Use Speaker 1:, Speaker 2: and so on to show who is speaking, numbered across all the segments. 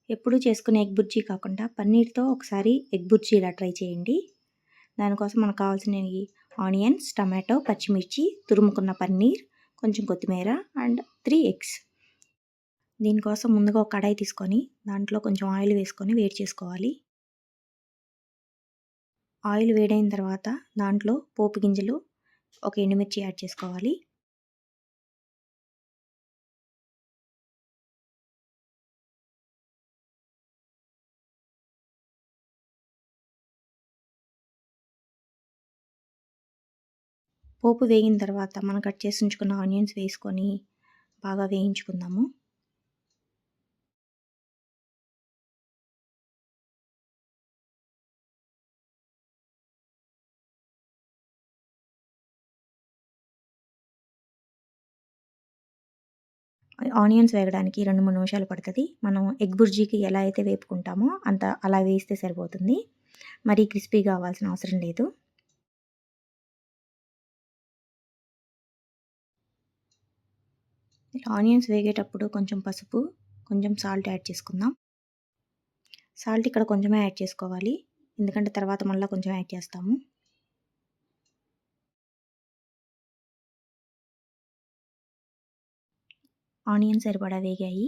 Speaker 1: ఎప్పుడూ చేసుకునే ఎగ్ బుర్జీ కాకుండా పన్నీర్‌తో ఒకసారి ఎగ్ బుర్జీ ఇలా ట్రై చేయండి. దానికోసం మనకు కావాల్సినవి ఆనియన్స్, టమాటో, పచ్చిమిర్చి, తురుముకున్న పన్నీర్, కొంచెం కొత్తిమీర అండ్ 3 ఎగ్స్. దీనికోసం ముందుగా ఒక కడాయి తీసుకొని దాంట్లో కొంచెం ఆయిల్ వేసుకొని వేడి చేసుకోవాలి. ఆయిల్ వేడైన తర్వాత దాంట్లో పోపు గింజలు, ఒక ఎండుమిర్చి యాడ్ చేసుకోవాలి. పోపు వేగిన తర్వాత మనం కట్ చేసి ఉంచుకున్న ఆనియన్స్ వేసుకొని బాగా వేయించుకుందాము. ఆనియన్స్ వేగడానికి 2, 3 నిమిషాలు పడుతుంది. మనం ఎగ్ బుర్జీకి ఎలా అయితే వేపుకుంటామో అలా వేస్తే సరిపోతుంది. మరీ క్రిస్పీగా అవ్వాల్సిన అవసరం లేదు. ఆనియన్స్ వేగేటప్పుడు కొంచెం పసుపు, కొంచెం సాల్ట్ యాడ్ చేసుకుందాం. సాల్ట్ ఇక్కడ కొంచెమే యాడ్ చేసుకోవాలి, ఎందుకంటే తర్వాత మళ్ళీ కొంచెం యాడ్ చేస్తాము. ఆనియన్స్ సరిపడా వేగాయి.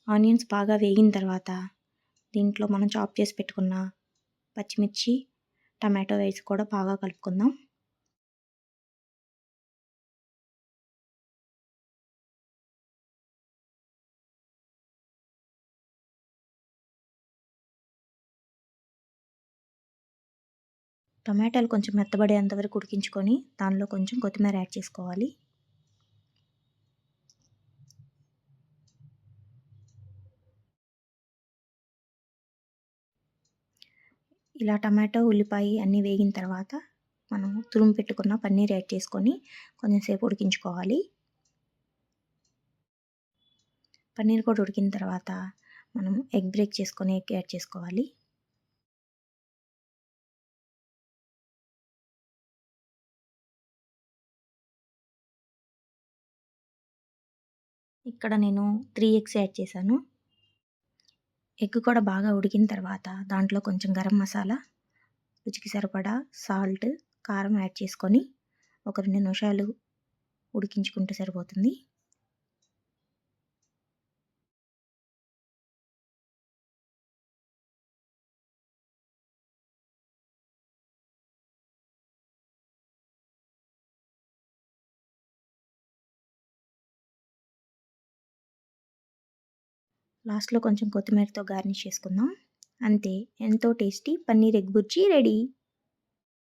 Speaker 1: ఆనియన్స్ బాగా వేగిన తర్వాత దీంట్లో మనం చాప్ చేసి పెట్టుకున్న పచ్చిమిర్చి, టమాటో వేసి కూడా బాగా కలుపుకుందాం. టమాటాలు కొంచెం మెత్తబడేంత వరకు ఉడికించుకొని దానిలో కొంచెం కొత్తిమీర యాడ్ చేసుకోవాలి. ఇలా టమాటో, ఉల్లిపాయ అన్నీ వేగిన తర్వాత మనం తురుము పెట్టుకున్న పన్నీర్ యాడ్ చేసుకొని కొంచెం సేపు ఉడికించుకోవాలి. పన్నీర్ కూడా ఉడికిన తర్వాత మనం ఎగ్ బ్రేక్ చేసుకొని ఎగ్ యాడ్ చేసుకోవాలి. ఇక్కడ నేను 3 ఎగ్స్ యాడ్ చేశాను. ఎగ్ కూడా బాగా ఉడికిన తర్వాత దాంట్లో కొంచెం గరం మసాలా, రుచికి సరిపడా సాల్ట్, కారం యాడ్ చేసుకొని ఒక 2 నిమిషాలు ఉడికించుకుంటే సరిపోతుంది. లాస్ట్‌లో కొంచెం కొత్తిమీరతో గార్నిష్ చేసుకుందాం. అంతే, ఎంతో tasty paneer egg bhurji ready.